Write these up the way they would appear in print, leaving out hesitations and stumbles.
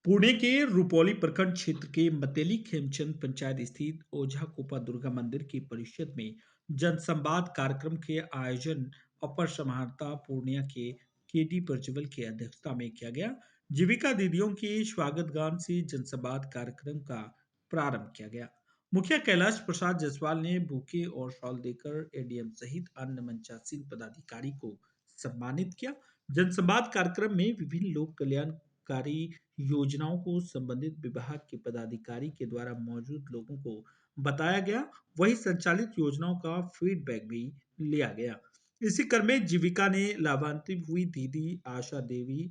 पुणे के रुपौली प्रखंड क्षेत्र के मतेली खेमचंद पंचायत स्थित ओझा कोपा दुर्गा मंदिर की परिषद में जनसंवाद कार्यक्रम के आयोजन अपर समाहर्ता पूर्णिया के डी प्रज्वल की अध्यक्षता में किया गया। जीविका दीदियों के स्वागत गान से जनसंवाद कार्यक्रम का प्रारंभ किया गया। मुखिया कैलाश प्रसाद जायसवाल ने बुके और शॉल देकर एडीएम सहित अन्य मंचासीन पदाधिकारी को सम्मानित किया। जनसंवाद कार्यक्रम में विभिन्न लोक कल्याणकारी योजनाओं को संबंधित विभाग के पदाधिकारी के द्वारा मौजूद लोगों को बताया गया। वही संचालित योजनाओं का फीडबैक भी लिया गया। इसी क्रम में जीविका ने लाभान्वित हुई दीदी आशा देवी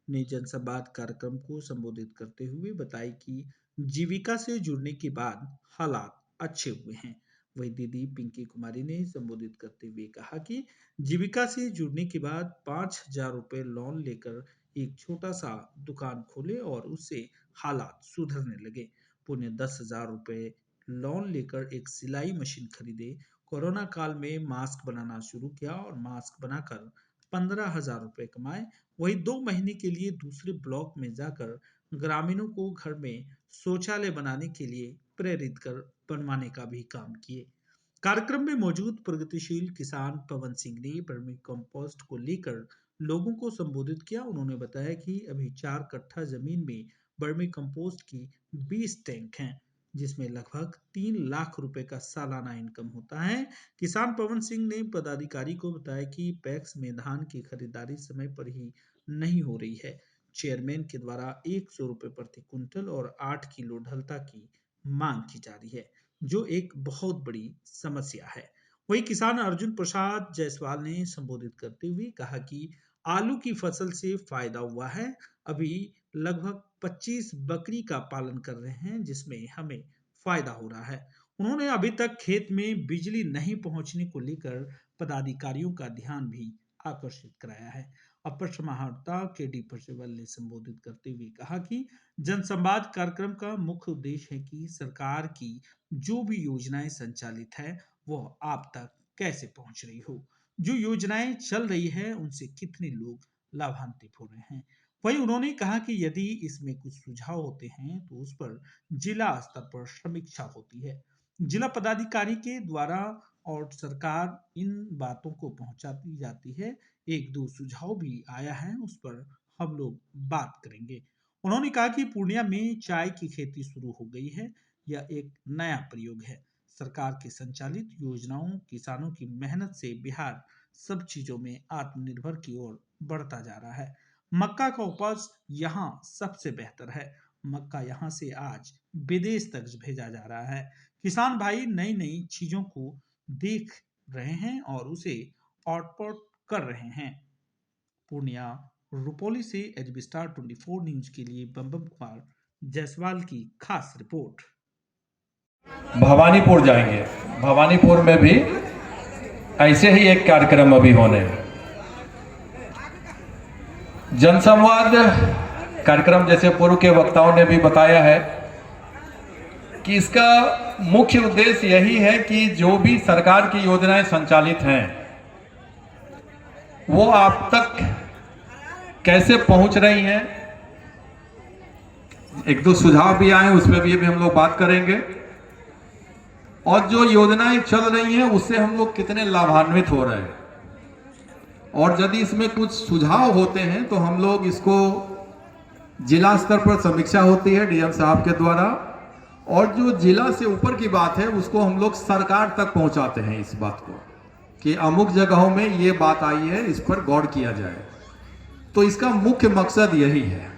ने जनसंवाद कार्यक्रम को संबोधित करते हुए बताया कि जीविका से जुड़ने के बाद हालात अच्छे हुए हैं। वही दीदी पिंकी कुमारी ने संबोधित करते हुए कहा कि जीविका से जुड़ने के बाद 5,000 रुपए लोन लेकर एक छोटा सा दुकान खोले और उससे हालात सुधरने लगे। पुणे 10,000 रुपए लोन लेकर एक सिलाई मशीन खरीदे। कोरोना काल में मास्क बनाना शुरू किया और मास्क बनाकर 15,000 रुपए कमाए। वही 2 महीने के लिए दूसरे ब्लॉक में जाकर ग्रामीणों को घर में शौचालय बनाने के लिए प्रेरित कर बनवाने का भी काम किए। कार्यक्रम में मौजूद प्रगतिशील किसान पवन सिंह ने वर्मी कंपोस्ट को लेकर लोगों को संबोधित किया। उन्होंने बताया कि अभी 4 कट्ठा जमीन में वर्मी कंपोस्ट की 20 टैंक हैं, जिसमें लगभग 3 लाख रुपए का सालाना इनकम होता है। किसान पवन सिंह ने पदाधिकारी को बताया कि पैक्स में धान की खरीदारी समय पर ही नहीं हो रही है। चेयरमैन के द्वारा 100 रुपए प्रति कुंटल और 8 किलो ढलता की मांग की जा रही है, जो एक बहुत बड़ी समस्या है। वही किसान अर्जुन प्रसाद जायसवाल ने संबोधित करते हुए कहा कि आलू की फसल से फायदा हुआ है। अभी लगभग 25 बकरी का पालन कर रहे हैं, जिसमें हमें फायदा हो रहा है। उन्होंने अभी तक खेत में बिजली नहीं पहुंचने को लेकर पदाधिकारियों का ध्यान भी आकर्षित कराया है। अपर समाहर्ता के डी प्रज्वल ने संबोधित करते हुए कहा कि जनसंवाद कार्यक्रम का मुख्य उद्देश्य है कि सरकार की जो भी योजनाएं संचालित है वह आप तक कैसे पहुंच रही हो, जो योजनाएं चल रही है उनसे कितने लोग लाभान्वित हो रहे हैं। वहीं उन्होंने कहा कि यदि इसमें कुछ सुझाव होते हैं तो उस पर जिला स्तर पर समीक्षा होती है। जिला पदाधिकारी के द्वारा और सरकार इन बातों को पहुंचाती जाती है। एक दो सुझाव भी आया है, उस पर हम लोग बात करेंगे। उन्होंने कहा कि पूर्णिया में चाय की खेती शुरू हो गई है। यह एक नया प्रयोग है। सरकार की संचालित योजनाओं किसानों की मेहनत से बिहार सब चीजों में आत्मनिर्भर की ओर बढ़ता जा रहा है। मक्का का उपज यहाँ सबसे बेहतर है। मक्का यहाँ से आज विदेश तक भेजा जा रहा है। किसान भाई नई नई चीजों को देख रहे हैं और उसे आउटपुट कर रहे हैं। पूर्णिया रुपौली से एचबी स्टार 24 न्यूज के लिए बम्बम कुमार जायसवाल की खास रिपोर्ट। भवानीपुर जाएंगे। भवानीपुर में भी ऐसे ही एक कार्यक्रम अभी होने हैं। जनसंवाद कार्यक्रम जैसे पूर्व के वक्ताओं ने भी बताया है कि इसका मुख्य उद्देश्य यही है कि जो भी सरकार की योजनाएं संचालित हैं वो आप तक कैसे पहुंच रही हैं। एक दो सुझाव भी आए, उसमें भी हम लोग बात करेंगे। और जो योजनाएं चल रही हैं उससे हम लोग कितने लाभान्वित हो रहे हैं, और यदि इसमें कुछ सुझाव होते हैं तो हम लोग इसको जिला स्तर पर समीक्षा होती है डीएम साहब के द्वारा, और जो जिला से ऊपर की बात है उसको हम लोग सरकार तक पहुंचाते हैं इस बात को कि अमुक जगहों में ये बात आई है, इस पर गौर किया जाए। तो इसका मुख्य मकसद यही है।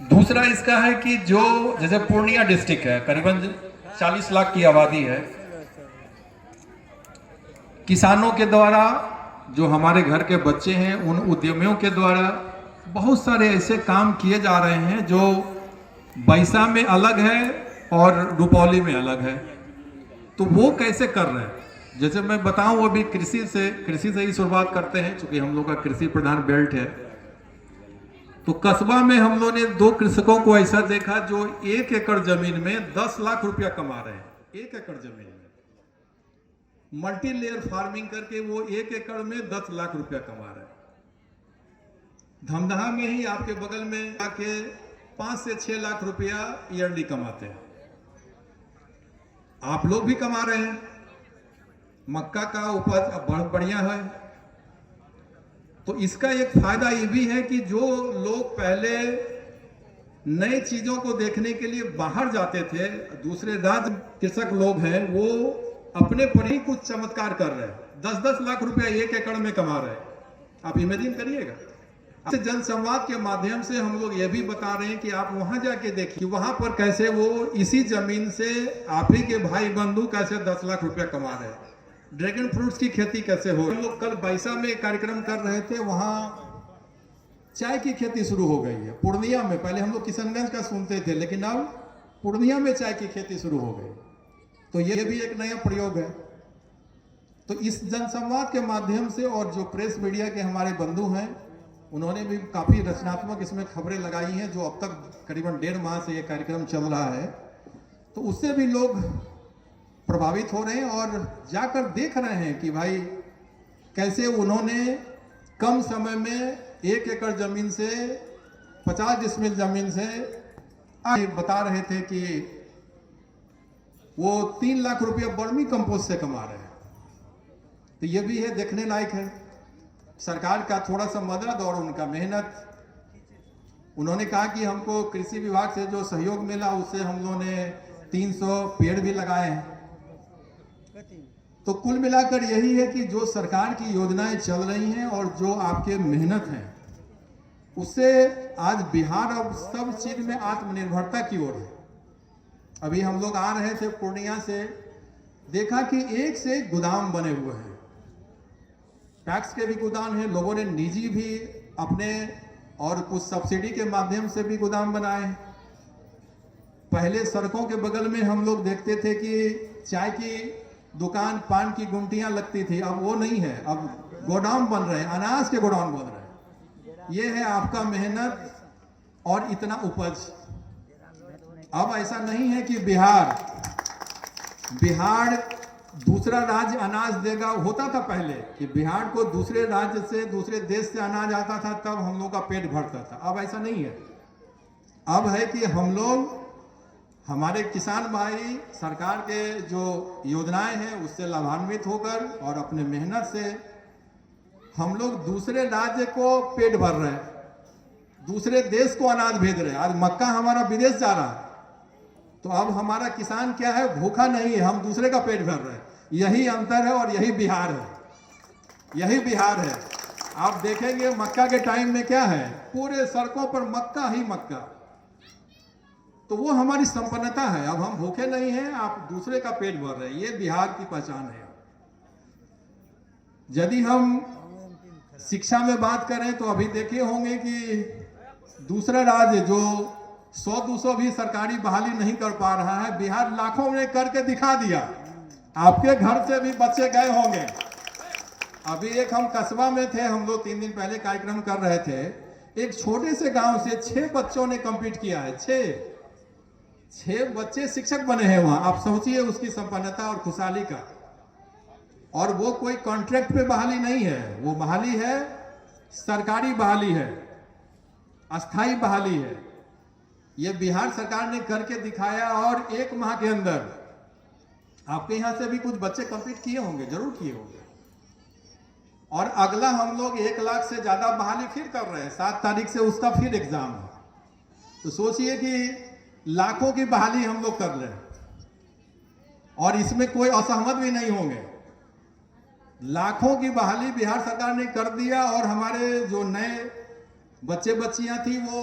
दूसरा इसका है कि जो जैसे पूर्णिया डिस्ट्रिक्ट है, करीबन 40 लाख की आबादी है। किसानों के द्वारा, जो हमारे घर के बच्चे हैं, उन उद्यमियों के द्वारा बहुत सारे ऐसे काम किए जा रहे हैं जो बैसा में अलग है और रुपौली में अलग है। तो वो कैसे कर रहे हैं, जैसे मैं बताऊं, अभी कृषि से ही शुरुआत करते हैं, क्योंकि हम लोग का कृषि प्रधान बेल्ट है। तो कस्बा में हम लोगों ने 2 कृषकों को ऐसा देखा जो 1 एकड़ जमीन में 10 लाख रुपया कमा रहे हैं। 1 एकड़ जमीन में मल्टी लेयर फार्मिंग करके वो 1 एकड़ में 10 लाख रुपया कमा रहे हैं। धमदाहा में ही आपके बगल में आके 5 से 6 लाख रुपया ईयरली कमाते हैं। आप लोग भी कमा रहे हैं, मक्का का उपज बहुत बढ़िया है। तो इसका एक फायदा ये भी है कि जो लोग पहले नई चीजों को देखने के लिए बाहर जाते थे, दूसरे राज्य कृषक लोग हैं, वो अपने पर ही कुछ चमत्कार कर रहे हैं, 10-10 लाख रुपया 1 एकड़ में कमा रहे हैं। आप इमेजिन करिएगा। जन संवाद के माध्यम से हम लोग ये भी बता रहे हैं कि आप वहां जाके देखिए वहां पर कैसे वो इसी जमीन से आप ही के भाई बंधु कैसे 10 लाख रुपया कमा रहे हैं। ड्रैगन फ्रूट्स की खेती कैसे हो। हम लोग कल बैसा में कार्यक्रम कर रहे थे, वहां चाय की खेती शुरू हो गई है पूर्णिया में। पहले हम लोग किशनगंज का सुनते थे, लेकिन अब पूर्णिया में चाय की खेती शुरू हो गई। तो ये भी एक नया प्रयोग है। तो इस जनसंवाद के माध्यम से और जो प्रेस मीडिया के हमारे बंधु हैं, उन्होंने भी काफी रचनात्मक इसमें खबरें लगाई हैं, जो अब तक करीबन 1.5 माह से ये कार्यक्रम चल रहा है। तो उससे भी लोग प्रभावित हो रहे हैं और जाकर देख रहे हैं कि भाई कैसे उन्होंने कम समय में 1 एकड़ जमीन से 50 डिसमिल जमीन से बता रहे थे कि वो 3 लाख रुपया वर्मी कंपोस्ट से कमा रहे हैं। तो ये भी है, देखने लायक है। सरकार का थोड़ा सा मदद और उनका मेहनत। उन्होंने कहा कि हमको कृषि विभाग से जो सहयोग मिला उससे हम लोगों ने 300 पेड़ भी लगाए हैं। तो कुल मिलाकर यही है कि जो सरकार की योजनाएं चल रही हैं और जो आपके मेहनत है, उससे आज बिहार अब सब चीज में आत्मनिर्भरता की ओर है। अभी हम लोग आ रहे थे पूर्णिया से, देखा कि एक से एक गोदाम बने हुए हैं। टैक्स के भी गोदाम हैं, लोगों ने निजी भी अपने और कुछ सब्सिडी के माध्यम से भी गोदाम बनाए हैं। पहले सड़कों के बगल में हम लोग देखते थे कि चाय की दुकान, पान की गुमटियां लगती थी, अब वो नहीं है। अब गोदाम बन रहे हैं, अनाज के गोदाम बन रहे हैं। ये है आपका मेहनत और इतना उपज। अब ऐसा नहीं है कि बिहार दूसरा राज्य अनाज देगा। होता था पहले कि बिहार को दूसरे राज्य से, दूसरे देश से अनाज आता था, तब हम लोग का पेट भरता था। अब ऐसा नहीं है। अब है कि हम लोग, हमारे किसान भाई सरकार के जो योजनाएं हैं उससे लाभान्वित होकर और अपने मेहनत से हम लोग दूसरे राज्य को पेट भर रहे हैं, दूसरे देश को अनाज भेज रहे हैं। आज मक्का हमारा विदेश जा रहा है, तो अब हमारा किसान क्या है, भूखा नहीं है, हम दूसरे का पेट भर रहे हैं। यही अंतर है और यही बिहार है। यही बिहार है। आप देखेंगे मक्का के टाइम में क्या है, पूरे सड़कों पर मक्का ही मक्का। तो वो हमारी संपन्नता है। अब हम भूखे नहीं हैं, आप दूसरे का पेट भर रहे हैं। ये बिहार की पहचान है। यदि हम शिक्षा में बात करें तो अभी देखे होंगे कि दूसरा राज्य जो 100-200 भी सरकारी बहाली नहीं कर पा रहा है, बिहार लाखों में करके दिखा दिया। आपके घर से भी बच्चे गए होंगे। अभी एक हम कस्बा में थे, हम लोग 3 दिन पहले कार्यक्रम कर रहे थे। एक छोटे से गांव से 6 बच्चों ने कम्पीट किया है। 6 बच्चे शिक्षक बने हैं वहां। आप सोचिए उसकी संपन्नता और खुशहाली का। और वो कोई कॉन्ट्रैक्ट पे बहाली नहीं है, वो बहाली है सरकारी बहाली है, अस्थाई बहाली है। ये बिहार सरकार ने करके दिखाया और 1 माह के अंदर आपके यहां से भी कुछ बच्चे कंप्लीट किए होंगे, जरूर किए होंगे। और अगला हम लोग 1 लाख से ज्यादा बहाली फिर कर रहे हैं। 7 तारीख से उसका फिर एग्जाम है। तो सोचिए कि लाखों की बहाली हम लोग कर रहे हैं और इसमें कोई असहमत भी नहीं होंगे। लाखों की बहाली बिहार सरकार ने कर दिया और हमारे जो नए बच्चे बच्चियां थी वो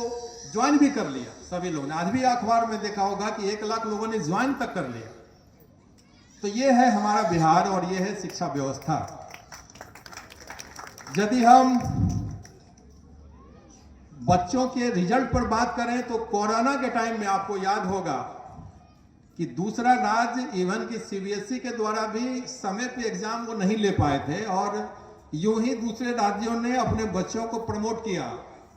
ज्वाइन भी कर लिया सभी लोगों ने। आज भी अखबार में देखा होगा कि 1 लाख लोगों ने ज्वाइन तक कर लिया। तो ये है हमारा बिहार और ये है शिक्षा व्यवस्था। यदि हम बच्चों के रिजल्ट पर बात करें तो कोरोना के टाइम में आपको याद होगा कि दूसरा राज्य, इवन कि सीबीएसई के द्वारा भी समय पे एग्जाम वो नहीं ले पाए थे और यूं ही दूसरे राज्यों ने अपने बच्चों को प्रमोट किया।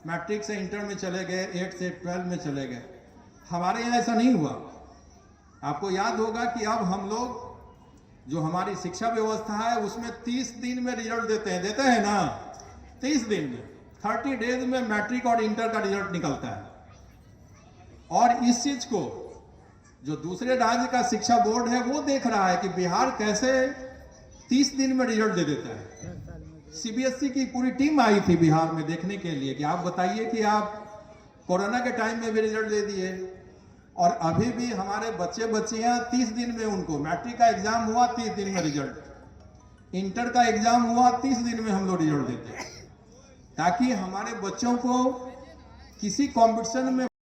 मैट्रिक से इंटर में चले गए, 8 से 12 में चले गए। हमारे यहाँ ऐसा नहीं हुआ। आपको याद होगा कि अब हम लोग जो हमारी शिक्षा व्यवस्था है उसमें 30 दिन में रिजल्ट देते हैं ना। 30 दिन में, 30 डेज में मैट्रिक और इंटर का रिजल्ट निकलता है। और इस चीज को जो दूसरे राज्य का शिक्षा बोर्ड है वो देख रहा है कि बिहार कैसे 30 दिन में रिजल्ट दे देता है। सीबीएसई की पूरी टीम आई थी बिहार में देखने के लिए कि आप बताइए कि आप कोरोना के टाइम में भी रिजल्ट दे दिए और अभी भी हमारे बच्चे बच्चियां 30 दिन में, उनको मैट्रिक का एग्जाम हुआ 30 दिन में रिजल्ट, इंटर का एग्जाम हुआ 30 दिन में हम लोग रिजल्ट देते हैं, ताकि हमारे बच्चों को किसी कंपटीशन में